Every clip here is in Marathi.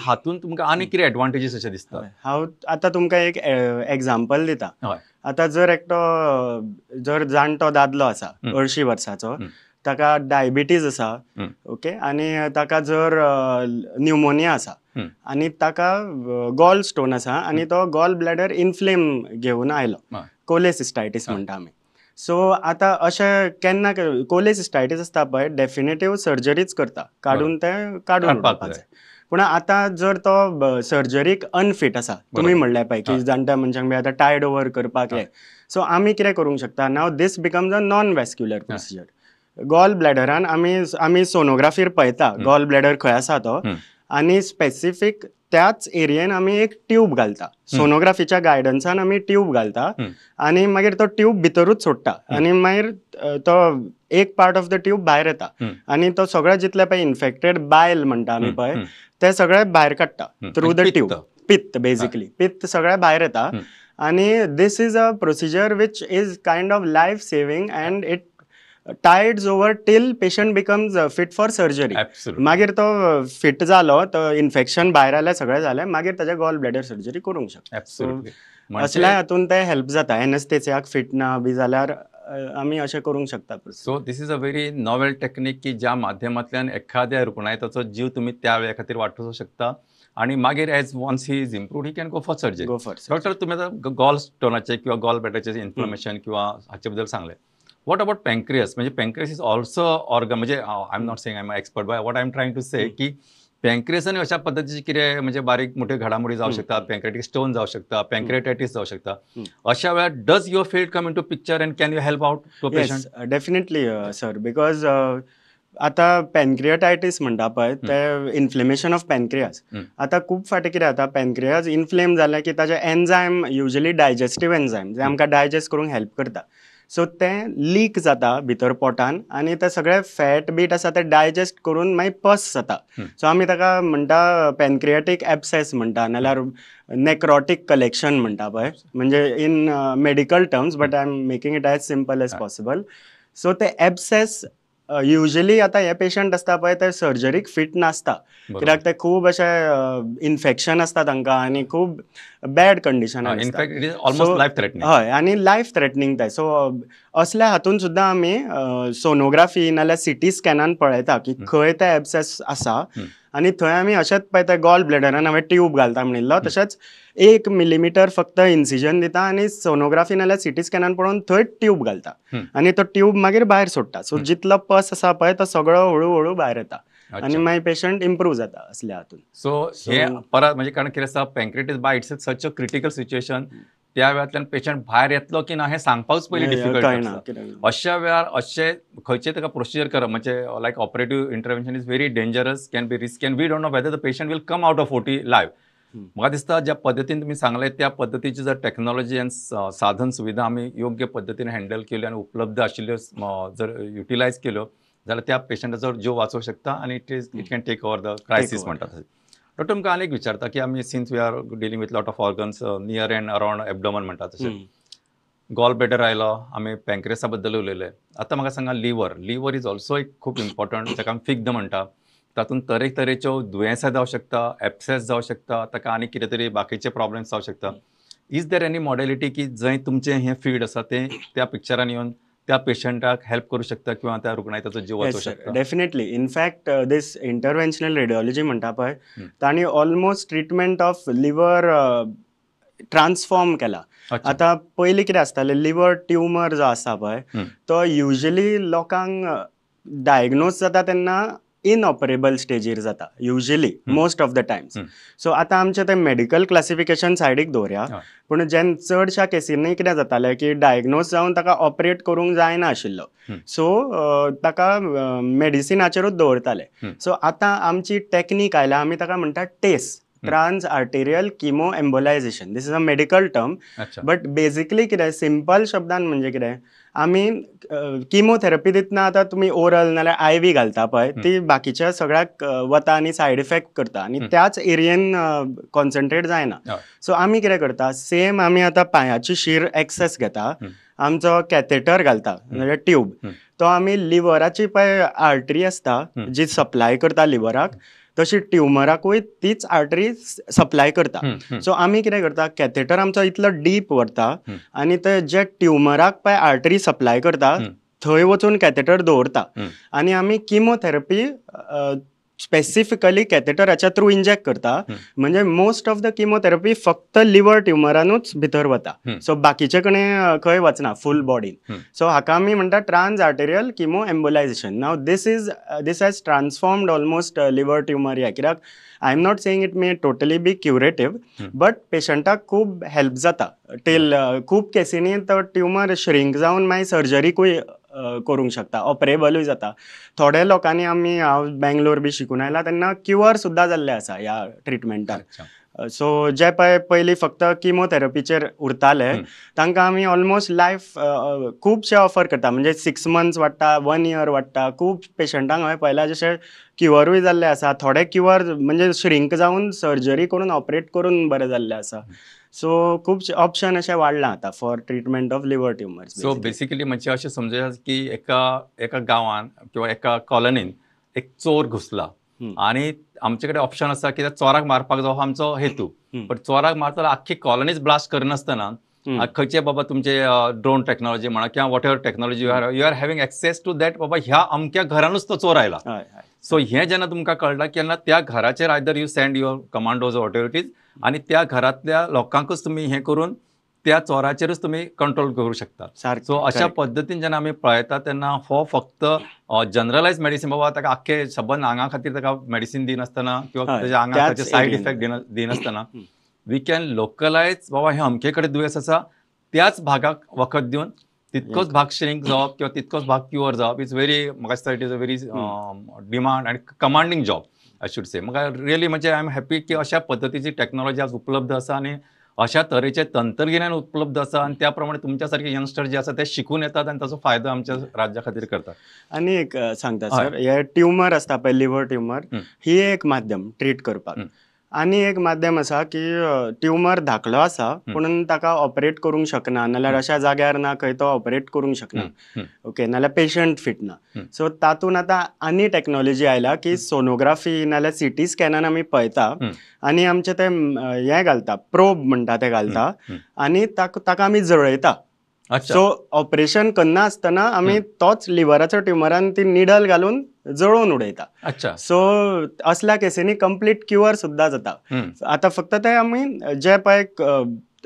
हातून तुमकां आनी कितें एडवांटेजीस अशें दिसता? हांव आतां तुमकां एक एग्जांपल दिता. हय. आतां जर एकटो जर जाणटो दादलो आसा 80 वर्साचो, ताका डायबिटीज आसा, ओके, आनी ताका जर न्युमोनिया आसा आनी ताका गॉल स्टोन आसा आनी तो गॉल ब्लॅडर इन्फ्लेम घेवन आयलो, कोलेसिस्टायटीस म्हणटा आमी. सो आतां अशें केन्ना कोलेसिस्टायटीस आसता पळय, डेफिनेटिव्ह सर्जरीच करता, काडून तें काडून उडोवपाक जाय. पूण आतां जर तो सर्जरीक अनफीट आसा, तुमी म्हणलें पळय की जाणट्या मनशांक बी आतां टायड ओवर करपाक हे, सो आमी कितें करूंक शकता, now this becomes a non vascular procedure. Gall ब्लॅडरान आमी सोनोग्राफीर पळयता गॉल ब्लॅडर खंय आसा तो, आनी स्पेसिफीक त्याच एरियेन आमी एक ट्यूब घालता, सोनोग्राफीच्या गायडन्सान आमी ट्यूब घालता आनी मागीर तो ट्यूब भितरूच सोडटा आनी मागीर तो एक पार्ट ऑफ द ट्यूब भायर येता आनी तो सगळें जितलें पळय इन्फेक्टेड बायल म्हणटा आमी पळय ते सगळें भायर काडटा थ्रू द ट्यूब. पित्त बेजिकली, पित्त सगळें भायर येता आनी this is a procedure which is kind of life saving and it tides over till patient becomes fit for surgery. मागीर तो फिट जालो, तो इन्फेक्शन भायर आलें, सगळें जालें, मागीर ताजे गॉल ब्लॅडर सर्जरी करूंक शकता. असल्या हातून ते हेल्प जाता. एनेस्थेसियाक फिट ना बी जाल्यार आमी अशें करूंक शकता. So this is a very novel technique की ज्या माध्यमांतल्यान एखाद्या रुग्णायताचो जीव तुम्ही त्या वेळा खातीर वाचोवंक शकता आणि मागीर as once he is improved he can go for surgery. Doctor, तुम्ही आता गॉल स्टोनाचे किंवा गॉल ब्लॅडरचे इन्फ्लमेशन किंवा हाचे बद्दल सांगले. What about pancreas? म्हणजे पॅनक्रियस इज ऑल्सो ऑर्गन, म्हणजे I am not saying I am expert, but what I am trying to say की पॅनक्रियसाने अशा पद्धतीचे कितें म्हणजे बारीक मोठे घडामोडी जावं शकतात, पॅनक्रियाटिक स्टोन जावं शकता, पॅनक्रियाटायटीस जावं शकता. अशा वेळार does your field come into picture and can you help out to patient? Definitely sir, because आतां पॅनक्रियाटायटीस म्हणटा पळय ते इन्फ्लेमेशन ऑफ पॅनक्रियाज. आतां खूब फाटी कितें जाता, पॅनक्रियाज इन्फ्लेम जालें की ताजे एन्झायम, युजली डायजेस्टीव एन्झायम जे आमकां डायजेस्ट करूंक हेल्प करता, सो तें लीक जाता भितर पोटान आनी ते सगळे फॅट बीट आसा ते डायजेस्ट करून मागीर पस जाता. सो आमी ताका म्हणटा पॅनक्रियाटीक एब्सेस म्हणटा, नाल्यार नेक्रोटीक कलेक्शन म्हणटा पळय, म्हणजे in medical terms, but I am making it as simple as possible. So ते एब्सेस युजली आतां हे पेशंट आसता पळय ते सर्जरीक फिट नासता, कित्याक ते खूब अशें इन्फेक्शन आसता तांकां आनी खूब बॅड कंडिशनान आसता. हय, आनी लायफ थ्रेटनींग ते. सो असल्या हातून सुद्दां आमी सोनोग्राफी नाल्यार सिटी स्कॅनान पळयता की खंय ते एब्सेस आसा आनी थंय आमी अशेंच पळय ते गॉल ब्लॅडरान हांवें ट्यूब घालता म्हणिल्लो तशेंच 1 मिलीमीटर फक्त इन्सिजन दिता आनी सोनोग्राफी नाल्यार सिटी स्कॅनान पळोवन थंय ट्यूब घालता आनी तो ट्यूब मागीर भायर सोडटा. सो जितलो पस आसा पळय तो सगळो हळू हळू भायर येता आनी मागीर पेशंट इम्प्रूव्ह जाता असल्या हातून. सो हे परत म्हणजे कारण कितें आसता, pancreatitis but it's such a critical situation, त्या वेळांतल्यान पेशंट भायर येतलो की ना हें सांगपाकूच पयलीं डिफिकल्ट आसता. अशा वेळार अशें खंयचें ताका प्रोसिजर करप म्हणजे like operative intervention is very dangerous, can be risky and we don't know whether the patient will come out of OT alive. म्हाका दिसता ज्या पद्दतीन तुमी सांगले त्या पद्दतीची जर टेक्नॉलॉजी आनी साधन सुविधा आमी योग्य पद्दतीन हँडल केल्यो आनी उपलब्ध आशिल्ल्यो जर युटिलायज केल्यो जाल्यार त्या पेशंटाचो जीव वाचोवंक शकता आनी it can take over the crisis म्हणटा तशें. डॉक्टर, तुमकां आनी एक विचारता की आमी since we are dealing with lot of organs near and around abdomen म्हणटा तशें, गॉल ब्लॅडर आयलो, आमी पॅनक्रियसा बद्दल उलयले. आतां म्हाका सांगा लिवर इज ऑल्सो एक खूब इम्पॉर्टंट, ताका आमी फिग्द म्हणटा. तातूंत तरेतरेच्यो दुयेंसां जावं शकता, एब्सेस जावं शकता, ताका आनी कितें तरी बाकीचे प्रॉब्लेम्स जावं शकता. इज देर एनी मॉडेलिटी की जंय तुमचें हें फील्ड आसा तें त्या पिक्चरान येवन त्या पेशंटाक हेल्प करूं शकता किंवा त्या रुग्णायताचो जीव वाचोवंक शकता? डेफिनेटली. इनफॅक्ट दीस इंटरव्हेन्शनल रेडिओलॉजी म्हणटा पळय तांणी almost treatment of liver transform केला. आतां पयलीं कितें आसतालें, लिवर ट्युमर जो आसा पळय तो युजली लोकांक डायग्नोज जाता तेन्ना इनऑपरेबल स्टेजीर जाता, usually most of the Times. So आतां आमचें तें मेडिकल क्लासिफिकेशन सायडीक दवरया, पूण चडशा केसींनी कितें जातालें की डायग्नोज जावन ताका ऑपरेट करूंक जायना आशिल्लो, सो ताका मेडिसिनाचेरूच दवरताले. सो आतां आमची टॅक्नीक आयल्या, आमी ताका म्हणटा TACE, trans arterial chemo embolization. This is a medical term, but basically कितें सिंपल शब्दान म्हणजे कितें, आमी किमोथेरपी दितना आतां तुमी ओरल नाल्यार IV घालता पळय, ती बाकीच्या सगळ्याक वता आनी सायड इफेक्ट करता आनी त्याच एरियेन कॉन्सन्ट्रेट जायना. सो आमी कितें करता, सेम आमी आतां पांयाची शीर एक्सेस घेता, आमचो कॅथेटर घालता नाल्यार ट्यूब, तो आमी लिव्हराची पळय आर्टरी आसता जी सप्लाय करता लिव्हराक, तशी ट्युमराकूय तीच आर्टरी सप्लाय करता. सो आमी कितें करता, कॅथेटर आमचो इतलो डीप व्हरता आनी ते जे ट्युमराक पळय आर्टरी सप्लाय करता थंय वचून कॅथेटर दवरता आनी आमी किमोथेरपी स्पेसिफिकली कॅथेटराच्या थ्रू इंजेक्ट करता. म्हणजे मोस्ट ऑफ द किमोथेरपी फक्त लिव्हर ट्युमरानूच भितर वता, सो बाकीचे कडेन खंय वचना फूल बॉडीन. सो हाका आमी म्हणटा trans arterial chemo embolization. Now this has transformed almost liver tumour. कित्याक I am not saying it may totally be curative, but पेशंटाक खूब हेल्प जाता. टील खूब केसींनी तो ट्युमर श्रिंक जावन मागीर सर्जरीकूय करूंक शकता, ऑपरेबलूय जाता. थोड्या लोकांनी आमी हांव बेंगलोर बी शिकून आयला तेन्ना क्युअर सुद्दां जाल्ले आसा ह्या ट्रिटमेंटाक. सो जे पळय पयलीं फक्त किमोथेरपीचेर उरताले तांकां आमी ऑलमोस्ट लायफ खुबशे ऑफर करता. म्हणजे 6 months वाडटा, 1 year वाडटा. खूब पेशंटांक हांवें पळयला जशे क्युअरूय जाल्ले आसा, थोडे क्युअर म्हणजे श्रिंक जावन सर्जरी करून ऑपरेट करून बरे जाल्ले आसा. सो खुबशे ऑप्शन अशें वाडला आतां for treatment of liver tumours. So basically म्हणजे अशें समजुया की एका गांवांत किंवा एका कॉलनीन एक चोर घुसला आणि आमचे कडेन ऑप्शन आसा की त्या चोराक मारपाक जावो आमचो हेतू, पण चोराक मारतना आख्खी कॉलनीच ब्लास्ट करनासतना खंयचे बाबा तुमचे ड्रोन टेक्नॉलॉजी म्हणा किंवा whatever technology you are having access to that, बाबा ह्या अमक्या घरानूच तो चोर आयला. सो हें जेन्ना तुमकां कळटा केन्ना त्या घराचेर either you send your commandos what ever it is आनी त्या घरांतल्या लोकांकूच तुमी हें करून त्या चोराचेरच तुम्ही कंट्रोल करू शकता. सो अशा पद्दतीन जेन्ना आमी पळयता तेन्ना हो फक्त जनरलायज मेडिसीन, बाबा ताका आख्खे सबंद आंगा खातीर ताका मेडिसीन दिनासतना किंवा ताच्या आंगा ताचे सायड इफेक्ट दिनासतना वी कॅन लोकलायज बाबा हे अमके कडेन दुयेंस आसा, त्याच भागाक वखद दिवन तितकोच भाग श्रिंक जावप किंवा तितकोच भाग क्युअर जावप इज व्हेरी, म्हाका दिसता it is a very demand आनी कमांडिंग जॉब आय शूड से. म्हाका रियली म्हणजे आय एम हॅपी की अशा पद्दतीची टॅक्नॉलॉजी आज उपलब्ध आसा आनी अशा तरेचे तंत्रगिन्यान उपलब्ध आसा आणि त्याप्रमाणे तुमच्या सारखे यंगस्टर जे आसा ते शिकून येतात आणि त्याचा फायदा आमच्या राज्या खातीर करतात. आनी एक सांगता सर, हे ट्युमर आसता पळय लिव्हर ट्युमर, ही एक माध्यम ट्रीट करपाक. आनी एक माध्यम आसा की ट्युमर धाकलो आसा पूण ताका ऑपरेट करूंक शकना, नाल्यार अशा जाग्यार ना खंय तो ऑपरेट करूंक शकना, ओके, नाल्यार पेशंट फिट ना. सो तातूंत आतां आनी टॅक्नॉलॉजी आयला की सोनोग्राफी नाल्यार CT स्कॅनान आमी पळयता आनी आमचे ते हें घालता, प्रोब म्हणटा ते घालता आनी ताका आमी जळयता. सो ऑपरेशन करना आसतना आमी तोच लिव्हराच्या ट्युमरान ती निडल घालून जळोवन उडयता. सो असल्या केसींनी कंप्लीट क्युअर सुद्दां जाता. आतां फक्त ते आमी जे पळय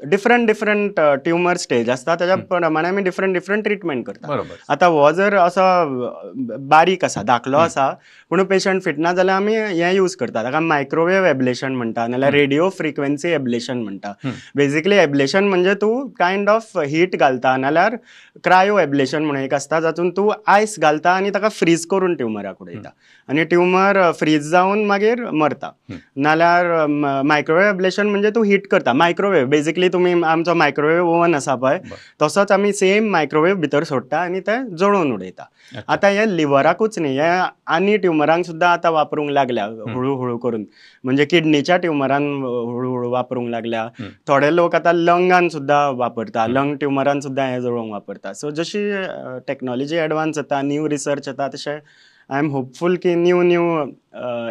डिफरंट ट्युमर स्टेज आसता त्याच्या प्रमाणे आमी डिफरंट ट्रिटमेंट करता. आतां हो जर असो बारीक आसा, धाकलो आसा पूण पेशंट फिट ना जाल्यार आमी हें यूज करता, ताका मायक्रोवेव एब्लेशन म्हणटा नाल्यार रेडिओ फ्रिक्वेन्सी एब्लेशन म्हणटा. बेसिकली एब्लेशन म्हणजे तूं कायंड ऑफ हीट घालता नाल्यार क्रायो एब्लेशन म्हणून एक आसता जातून तूं आयस घालता आनी ताका फ्रीज करून ट्युमराक उडयता आनी ट्युमर फ्रीज जावन मागीर मरता. नाल्यार मायक्रोवेव एब्लेशन म्हणजे तूं हीट करता, मायक्रोवेव बेसिकली तुमी आमचो मायक्रोवेव ओवन आसा पळय तसोच आमी सेम मायक्रोवेव भितर सोडटा आनी ते जळोवन उडयता. आतां हे लिव्हराकूच न्ही, हे आनी ट्युमरांक सुद्दां आतां वापरूंक लागल्या हळू करून. म्हणजे किडनीच्या ट्युमरान हळू वापरूंक लागल्या. थोडे लोक आतां लंगान सुद्दां वापरता, लंग ट्युमरान सुद्दां हे जळोवंक वापरता. सो जशी टॅक्नॉलॉजी एडवान्स जाता, न्यू रिसर्च येता, तशें आय एम होपफूल की न्यू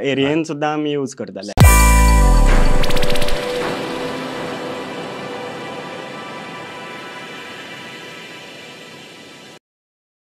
एरियेन सुद्दां आमी यूज करतले.